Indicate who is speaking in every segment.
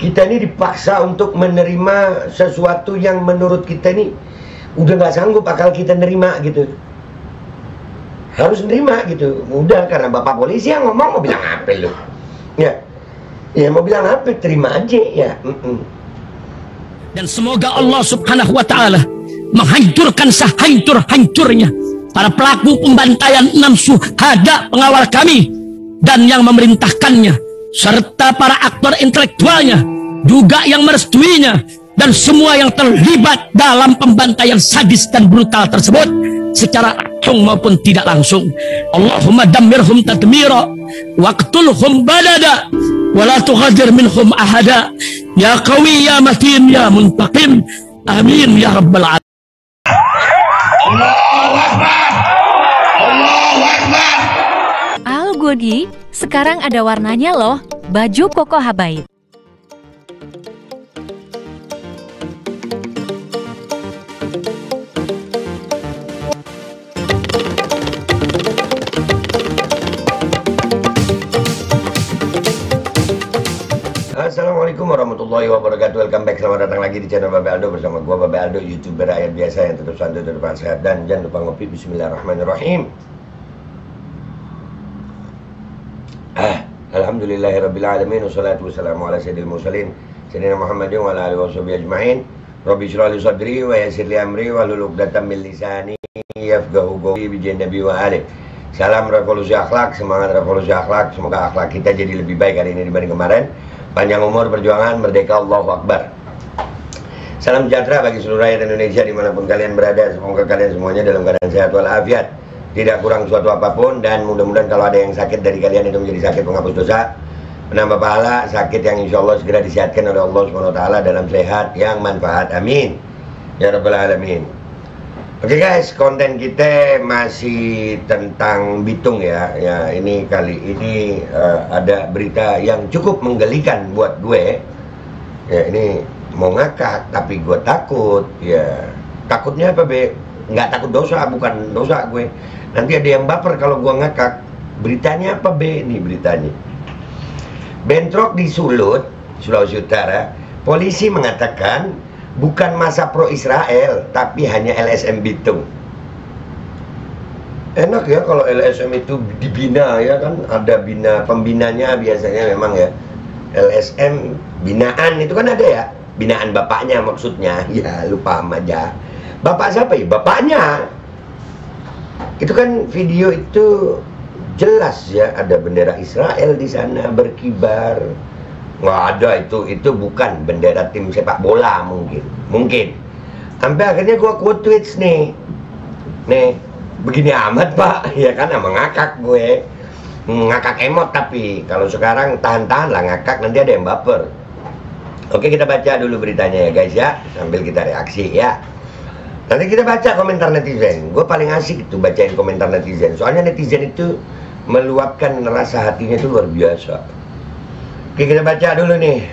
Speaker 1: Kita ini dipaksa untuk menerima sesuatu yang menurut kita ini udah nggak sanggup akal kita nerima gitu. Harus nerima gitu. Udah, karena bapak polisi yang ngomong, mau bilang apa lu? Ya, ya mau bilang apa? Terima aja ya.
Speaker 2: Dan semoga Allah Subhanahu wa Ta'ala menghancurkan sehancur-hancurnya para pelaku pembantaian 6 syuhada pengawal kami dan yang memerintahkannya, serta para aktor intelektualnya juga yang merestuinya, dan semua yang terlibat dalam pembantaian sadis dan brutal tersebut secara langsung maupun tidak langsung. Allahumma dammirhum tadmira waqtulhum balada wala tughadir minhum ahada ya qawi ya matin ya muntaqim amin ya rabbal alamin.
Speaker 3: Allahu Akbar. Allahu Akbar.
Speaker 4: Al Godi, sekarang ada warnanya loh, baju koko habaib.
Speaker 1: Assalamualaikum warahmatullahi wabarakatuh. Welcome back, selamat datang lagi di channel Babe Aldo bersama gua Babe Aldo, youtuber rakyat biasa yang tetap santai, tetap sehat, dan jangan lupa ngopi. Bismillahirrahmanirrahim. Alhamdulillahirabbil alamin, wassalatu wassalamu ala sayyidil mursalin sayyidina Muhammadin wa ala alihi washabihi ajmain. Rabbi shrah li sadri wa yassir li amri wahlul 'uqdatam min lisani yafqahu qawli bi nabi wa ali. Salam revolusi akhlak, semangat revolusi akhlak. Semoga akhlak kita jadi lebih baik hari ini dibanding kemarin. Panjang umur, perjuangan, merdeka, Allahu Akbar. Salam sejahtera bagi seluruh rakyat Indonesia dimanapun kalian berada. Semoga kalian semuanya dalam keadaan sehat walafiat, tidak kurang suatu apapun, dan mudah-mudahan kalau ada yang sakit dari kalian itu menjadi sakit penghapus dosa, menambah pahala, sakit yang insya Allah segera disehatkan oleh Allah SWT dalam sehat yang manfaat. Amin ya rabbal alamin. Oke guys, konten kita masih tentang Bitung ya. Ya, ini kali ini ada berita yang cukup menggelikan buat gue. Ya, ini mau ngakak tapi gue takut. Ya, takutnya apa be? Nggak takut dosa, bukan dosa gue. Nanti ada yang baper kalau gue ngakak. Beritanya apa be? Ini beritanya. Bentrok di Sulut, Sulawesi Utara. Polisi mengatakan bukan masa pro Israel, tapi hanya LSM Bitung. Enak ya kalau LSM itu dibina ya kan, ada pembinanya biasanya memang ya. LSM binaan itu kan ada ya, binaan bapaknya maksudnya. Ya lupa aja. Bapak siapa ya? Bapaknya. Itu kan video itu jelas ya, ada bendera Israel di sana berkibar. Nggak ada, itu bukan bendera tim sepak bola mungkin. Sampai akhirnya gua quote tweets nih, begini amat pak, ya kan, emang ngakak gue, ngakak emot. Tapi kalau sekarang tahan-tahan lah ngakak, nanti ada yang baper. Oke, kita baca dulu beritanya ya guys ya, sambil kita reaksi ya. Nanti kita baca komentar netizen. Gue paling asik itu bacain komentar netizen, soalnya netizen itu meluapkan rasa hatinya itu luar biasa. Oke, kita baca dulu nih.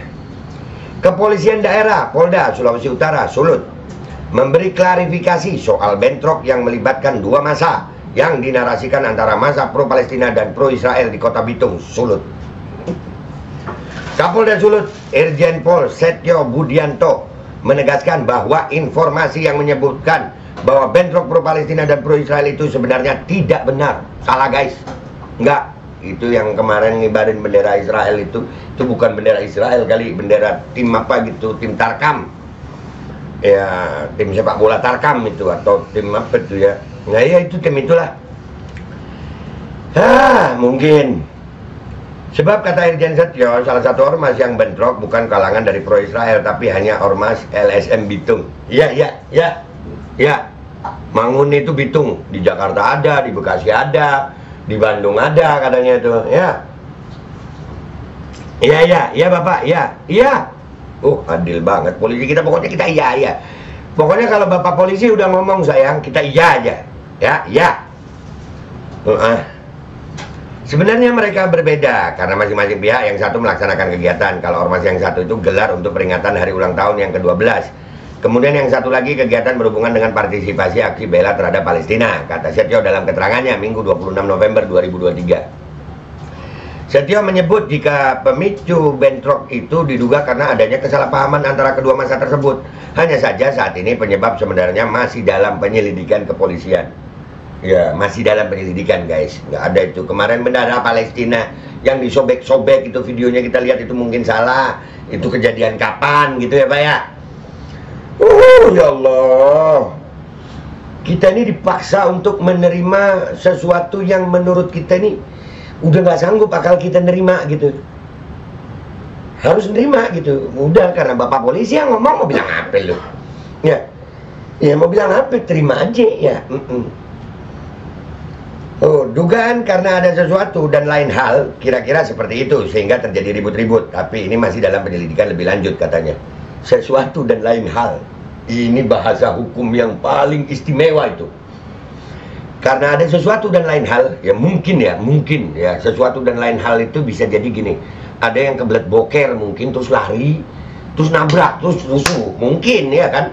Speaker 1: Kepolisian daerah Polda Sulawesi Utara Sulut memberi klarifikasi soal bentrok yang melibatkan dua massa yang dinarasikan antara massa pro Palestina dan pro Israel di Kota Bitung, Sulut. Kapolda Sulut Irjen Pol Setio Budianto menegaskan bahwa informasi yang menyebutkan bahwa bentrok pro Palestina dan pro Israel itu sebenarnya tidak benar. Salah guys, enggak. Itu yang kemarin ngibarin bendera Israel itu bukan bendera Israel kali, bendera tim apa gitu, tim Tarkam ya, tim sepak bola Tarkam itu, atau tim apa itu ya. Nah ya itu tim itulah. Mungkin sebab kata Irjen Setio, salah satu ormas yang bentrok bukan kalangan dari pro Israel tapi hanya ormas LSM Bitung. Ya Mangun itu Bitung, di Jakarta ada, di Bekasi ada, di Bandung ada katanya tuh ya. Iya bapak, iya. Adil banget polisi kita, pokoknya kita iya. Pokoknya kalau bapak polisi udah ngomong sayang, kita iya aja. Ya. Sebenarnya mereka berbeda karena masing-masing pihak, yang satu melaksanakan kegiatan, kalau ormas yang satu itu gelar untuk peringatan hari ulang tahun yang ke-12. Kemudian yang satu lagi kegiatan berhubungan dengan partisipasi aksi bela terhadap Palestina, kata Setio dalam keterangannya Minggu 26 November 2023. Setio menyebut jika pemicu bentrok itu diduga karena adanya kesalahpahaman antara kedua massa tersebut. Hanya saja saat ini penyebab sebenarnya masih dalam penyelidikan kepolisian. Ya, masih dalam penyelidikan guys. Nggak ada itu. Kemarin bendera Palestina yang disobek-sobek itu videonya kita lihat itu mungkin salah. Itu kejadian kapan gitu ya Pak ya? Ya Allah. Kita ini dipaksa untuk menerima sesuatu yang menurut kita ini udah nggak sanggup akal kita nerima gitu. Harus nerima gitu. Udah karena bapak polisi yang ngomong, mau bilang apa lu? Ya, ya mau bilang apa? Terima aja ya. Oh, dugaan karena ada sesuatu dan lain hal, kira-kira seperti itu sehingga terjadi ribut-ribut. Tapi ini masih dalam penyelidikan lebih lanjut katanya. Sesuatu dan lain hal. Ini bahasa hukum yang paling istimewa itu. Karena ada sesuatu dan lain hal, ya mungkin ya sesuatu dan lain hal itu bisa jadi gini. Ada yang kebelet boker mungkin terus lari, terus nabrak, terus rusuh, mungkin ya kan?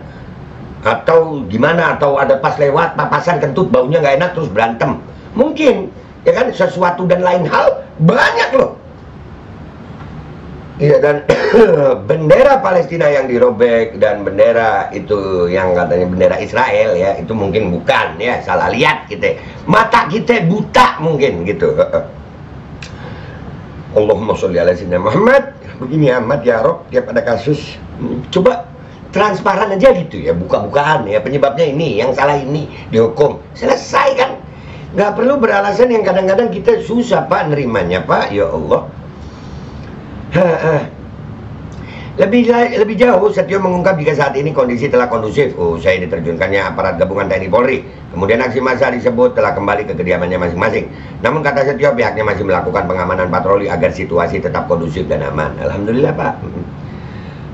Speaker 1: Atau gimana? Atau ada pas lewat papasan kentut baunya nggak enak terus berantem, mungkin ya kan? Sesuatu dan lain hal banyak loh. Iya, dan bendera Palestina yang dirobek dan bendera itu yang katanya bendera Israel ya, itu mungkin bukan ya, salah lihat kita. Mata kita buta mungkin gitu. Allahumma sholli ala sayyidina Muhammad. Begini amat ya Rob, tiap ada kasus coba transparan aja gitu ya, buka-bukaan ya, penyebabnya ini, yang salah ini dihukum. Selesai kan? Nggak perlu beralasan yang kadang-kadang kita susah Pak nerimanya Pak, ya Allah. Lebih jauh, Setio mengungkap jika saat ini kondisi telah kondusif. Saya diterjunkannya aparat gabungan TNI Polri. Kemudian aksi massa disebut telah kembali ke kediamannya masing-masing. Namun kata Setio pihaknya masih melakukan pengamanan patroli agar situasi tetap kondusif dan aman. Alhamdulillah Pak.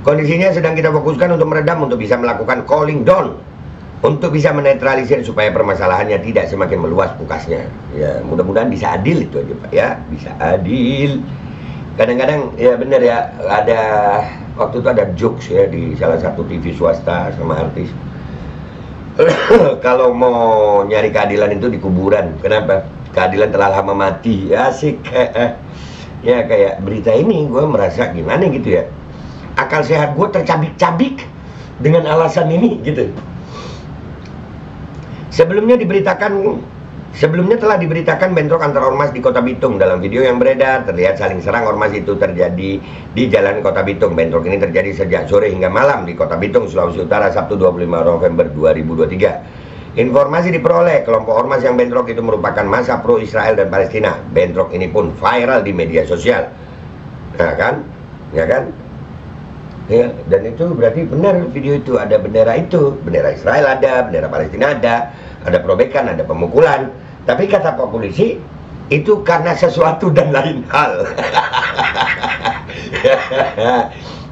Speaker 1: Kondisinya sedang kita fokuskan untuk meredam, untuk bisa melakukan calling down, untuk bisa menetralisir supaya permasalahannya tidak semakin meluas pukasnya. Ya mudah-mudahan bisa adil itu aja Pak ya, bisa adil. Kadang-kadang ya bener ya, ada waktu itu ada jokes ya di salah satu TV swasta sama artis. Kalau mau nyari keadilan itu di kuburan. Kenapa? Keadilan telah lama mati. Asik. Ya kayak berita ini gue merasa gimana gitu ya. Akal sehat gue tercabik-cabik dengan alasan ini gitu. Sebelumnya telah diberitakan bentrok antar ormas di Kota Bitung. Dalam video yang beredar terlihat saling serang ormas itu terjadi di Jalan Kota Bitung. Bentrok ini terjadi sejak sore hingga malam di Kota Bitung, Sulawesi Utara, Sabtu 25 November 2023. Informasi diperoleh kelompok ormas yang bentrok itu merupakan massa pro Israel dan Palestina. Bentrok ini pun viral di media sosial. Nah kan? Ya kan? Ya, dan itu berarti benar video itu, ada bendera itu, bendera Israel ada, bendera Palestina ada perobekan, ada pemukulan. Tapi kata Pak Polisi, itu karena sesuatu dan lain hal.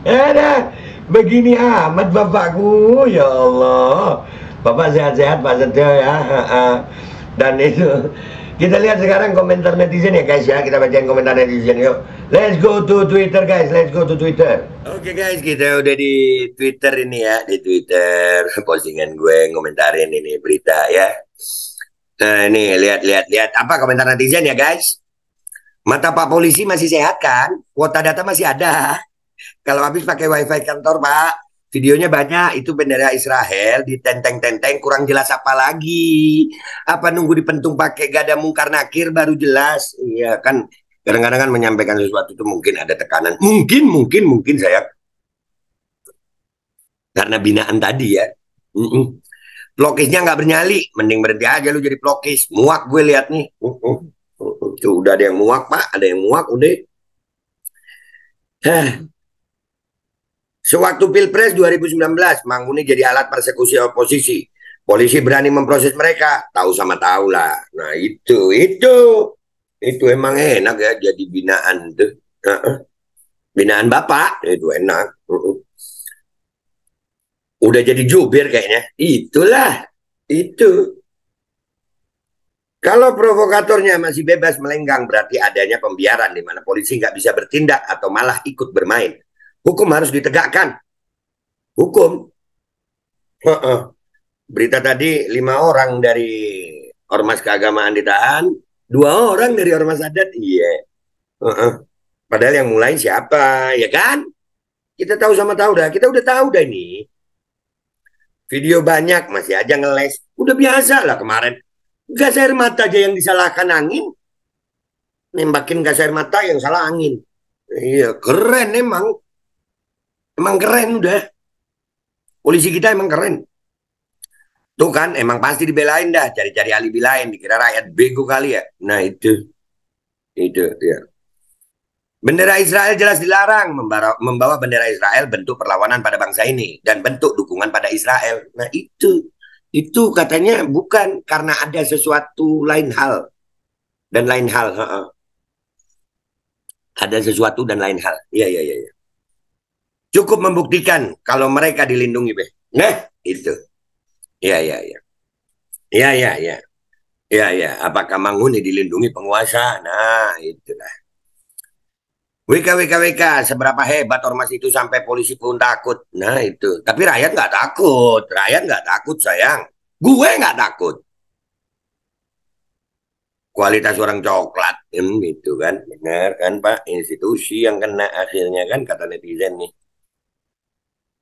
Speaker 1: Ada begini amat bapakku, ya Allah. Bapak sehat-sehat Pak Setio ya. Dan itu kita lihat sekarang komentar netizen ya guys ya. Kita bacain komentar netizen yuk. Let's go to Twitter guys, let's go to Twitter. Oke guys, kita udah di Twitter ini ya. Di Twitter postingan gue ngomentarin ini berita ya. Nah ini lihat apa komentar netizen ya guys. Mata Pak Polisi masih sehat kan? Kuota data masih ada. Kalau habis pakai wifi kantor Pak, videonya banyak. Itu bendera Israel ditenteng-tenteng, kurang jelas apa lagi. Apa nunggu dipentung pakai gada mungkar nakir baru jelas. Iya kan, kadang-kadang kan menyampaikan sesuatu itu mungkin ada tekanan. Mungkin saya karena binaan tadi ya. Pelokisnya nggak bernyali, mending berhenti aja lu jadi pelokis. Muak gue lihat nih. Tuh, udah ada yang muak Pak, ada yang muak udah. Sewaktu Pilpres 2019, Mangkuni jadi alat persekusi oposisi. Polisi berani memproses mereka, tahu sama tahu lah. Nah itu emang enak ya jadi binaan tuh. Binaan Bapak itu enak. Udah jadi jubir kayaknya. Itulah itu. Kalau provokatornya masih bebas melenggang, berarti adanya pembiaran di mana polisi nggak bisa bertindak atau malah ikut bermain. Hukum harus ditegakkan. Hukum. Berita tadi 5 orang dari ormas keagamaan ditahan, 2 orang dari ormas adat. Iya. Padahal yang mulai siapa, ya kan? Kita tahu sama tahu dah. Kita udah tahu dah ini. Video banyak masih aja ngeles. Udah biasa lah kemarin. Gas air mata aja yang disalahkan angin. Nembakin gas air mata yang salah angin. Iya, keren emang. Emang keren udah. Polisi kita emang keren. Tuh kan, emang pasti dibelain dah. Cari-cari alibi lain. Dikira rakyat bego kali ya. Nah itu. Itu, ya. Bendera Israel jelas dilarang. Membawa bendera Israel bentuk perlawanan pada bangsa ini. Dan bentuk dukungan pada Israel. Nah itu katanya bukan karena ada sesuatu lain hal. Dan lain hal. Ada sesuatu dan lain hal. Iya. Cukup membuktikan kalau mereka dilindungi. Nah, itu. Iya. Ya. Apakah Manguni dilindungi penguasa? Nah, itulah. WK, seberapa hebat ormas itu sampai polisi pun takut. Nah itu. Tapi rakyat nggak takut. Rakyat nggak takut sayang. Gue nggak takut. Kualitas orang coklat. Gitu kan. Benar kan Pak. Institusi yang kena akhirnya kan kata netizen nih.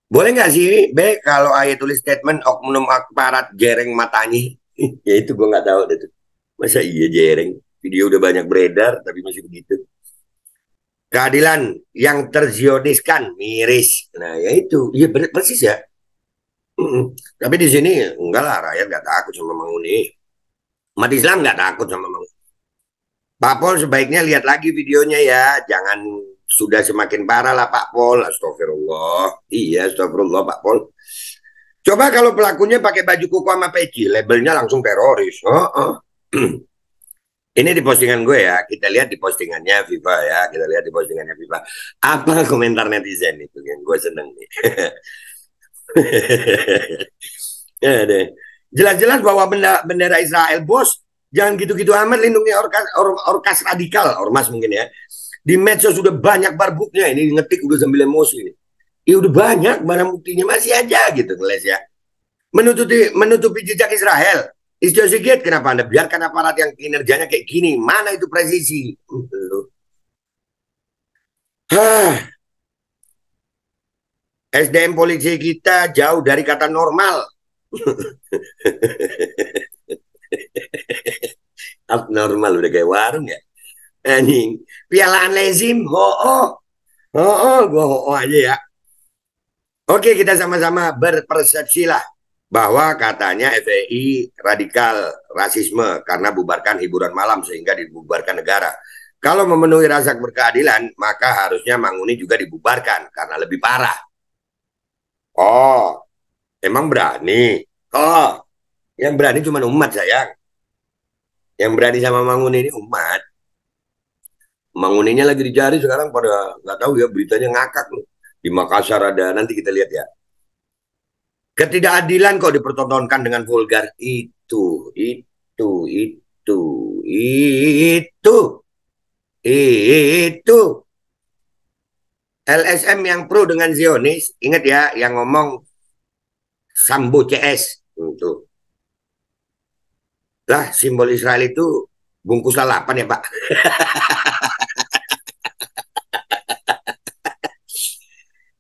Speaker 1: Boleh nggak sih B kalau ayat tulis statement oknum aparat jereng matanya? Ya itu gue nggak tahu deh tuh. Masa iya jereng? Video udah banyak beredar tapi masih begitu. Keadilan yang terzioniskan miris. Nah ya itu, iya persis ya. Tapi di sini enggak lah, rakyat nggak takut sama Manguni. Umat Islam nggak takut sama Manguni. Pak Pol sebaiknya lihat lagi videonya ya, jangan sudah semakin parah lah Pak Pol. Astagfirullah. Iya, astagfirullah Pak Pol. Coba kalau pelakunya pakai baju koko sama peci, labelnya langsung teroris. Ini di postingan gue ya, kita lihat di postingannya Viva ya, kita lihat di postingannya Viva. Apa komentar netizen itu yang gue seneng nih. Ya deh. Jelas-jelas bahwa bendera Israel bos, jangan gitu-gitu amat lindungi orkas radikal, ormas mungkin ya. Di medsos sudah banyak barbuknya, ini ngetik udah sambil emosi ini. Ya udah banyak barang buktinya masih aja gitu ngeles ya. Menutupi jejak Israel. Istio Sigit, kenapa Anda biarkan aparat yang kinerjanya kayak gini? Mana itu presisi? SDM polisi kita jauh dari kata normal. Abnormal udah kayak warung ya. Anjing. Pialaan lazim, gue aja ya. Oke, kita sama-sama berpersepsi lah bahwa katanya FPI radikal rasisme karena bubarkan hiburan malam sehingga dibubarkan negara. Kalau memenuhi rasa berkeadilan, maka harusnya Manguni juga dibubarkan karena lebih parah. Oh, emang berani? Oh, yang berani cuma umat sayang. Yang berani sama Manguni ini umat. Manguninya lagi dicari sekarang pada nggak tahu ya, beritanya ngakak nih. Di Makassar ada, nanti kita lihat ya. Ketidakadilan kok dipertontonkan dengan vulgar. Itu. LSM yang pro dengan Zionis, ingat ya, yang ngomong Sambo CS. Itu. Lah, simbol Israel itu bungkus lalapan ya Pak.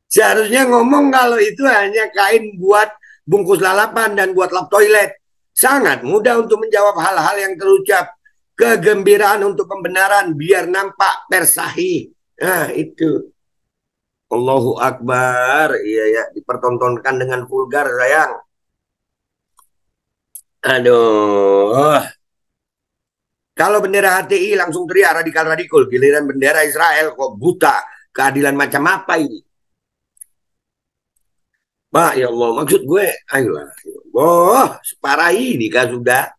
Speaker 1: Seharusnya ngomong kalau itu hanya kain buat bungkus lalapan dan buat lap toilet. Sangat mudah untuk menjawab hal-hal yang terucap. Kegembiraan untuk pembenaran biar nampak persahih. Nah itu. Allahu Akbar. Iya ya, dipertontonkan dengan vulgar sayang. Aduh. Kalau bendera HTI langsung teriak radikal-radikal. Giliran bendera Israel kok buta. Keadilan macam apa ini? Pak, ya Allah, maksud gue, ayolah, ya Allah, separah ini kan sudah.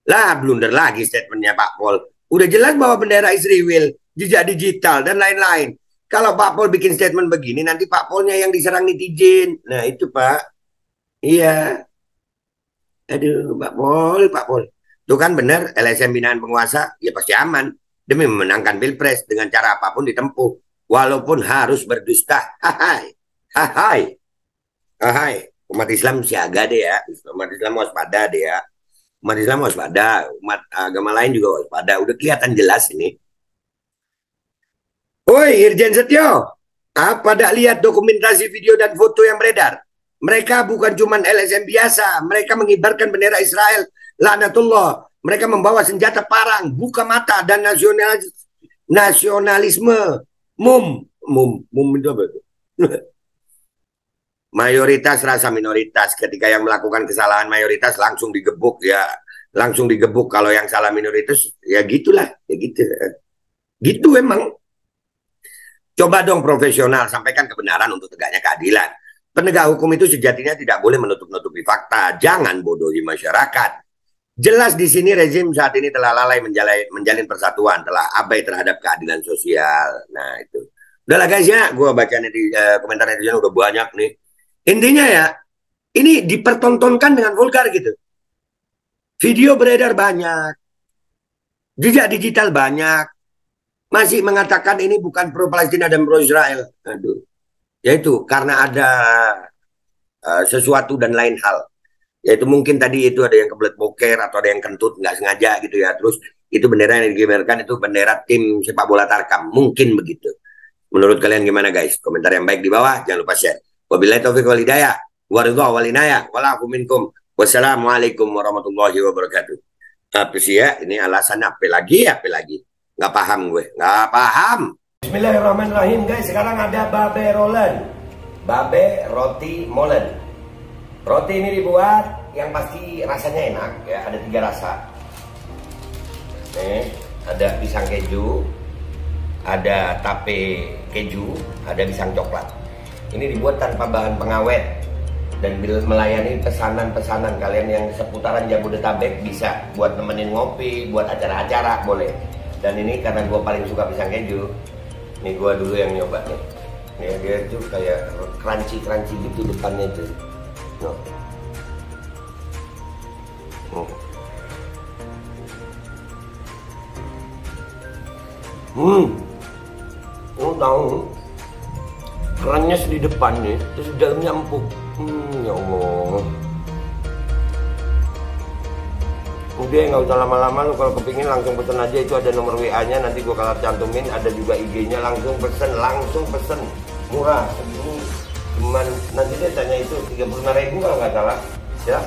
Speaker 1: Lah, blunder lagi statementnya Pak Pol. Udah jelas bahwa bendera Israel, jejak digital, dan lain-lain. Kalau Pak Pol bikin statement begini, nanti Pak Polnya yang diserang netizen. Nah, itu Pak. Iya. Aduh, Pak Pol. Itu kan benar, LSM binaan penguasa, ya pasti aman. Demi memenangkan Pilpres dengan cara apapun ditempuh. Walaupun harus berdusta. Hai, umat Islam siaga deh ya. Umat Islam waspada deh ya. Umat Islam waspada. Umat agama lain juga waspada. Udah kelihatan jelas ini. Oi, Irjen Setio, apa dak lihat dokumentasi video dan foto yang beredar? Mereka bukan cuma LSM biasa, mereka mengibarkan bendera Israel. Laknatullah, mereka membawa senjata parang, buka mata dan nasionalisme. Mum itu apa itu? Mayoritas rasa minoritas. Ketika yang melakukan kesalahan mayoritas langsung digebuk ya, langsung digebuk. Kalau yang salah minoritas ya gitulah, ya gitu. Gitu emang. Coba dong profesional, sampaikan kebenaran untuk tegaknya keadilan. Penegak hukum itu sejatinya tidak boleh menutup-nutupi fakta. Jangan bodohi masyarakat. Jelas di sini rezim saat ini telah lalai menjalin persatuan, telah abai terhadap keadilan sosial. Nah itu. Udahlah guys ya, gue baca komentar netizen udah banyak nih. Intinya ya, ini dipertontonkan dengan vulgar gitu. Video beredar banyak, jejak digital banyak, masih mengatakan ini bukan pro Palestina dan pro Israel. Aduh, yaitu karena ada sesuatu dan lain hal. Yaitu mungkin tadi itu ada yang kebelet boker atau ada yang kentut nggak sengaja gitu ya. Terus itu bendera yang dikibarkan itu bendera tim sepak bola Tarkam. Mungkin begitu. Menurut kalian gimana guys? Komentar yang baik di bawah, jangan lupa share. Wabillahi taufiq wal hidayah, waridha wal inayah, walakum minkum. Wassalamualaikum warahmatullahi wabarakatuh. Apa sih ya? Ini alasannya apa lagi? Apa lagi? Nggak paham gue, nggak paham. Bismillahirrahmanirrahim guys. Sekarang ada babe rolen, babe roti molen. Roti ini dibuat yang pasti rasanya enak ya. Ada 3 rasa. Nih, ada pisang keju, ada tape keju, ada pisang coklat. Ini dibuat tanpa bahan pengawet dan melayani pesanan-pesanan kalian yang seputaran Jabodetabek, bisa buat nemenin ngopi, buat acara-acara boleh. Dan ini karena gue paling suka pisang keju, nih gue dulu yang nyoba nih. Nih dia tuh kayak crunchy gitu depannya tuh. Tahu kerannya di depan nih, terus dalamnya empuk. Ya Allah. Udah nggak usah lama-lama, lu kalau kepingin langsung pesen aja, itu ada nomor WA-nya, nanti gua kalau cantumin, ada juga IG-nya, langsung pesen, murah segini, cuman nanti dia tanya itu 35.000 kalau nggak salah, ya.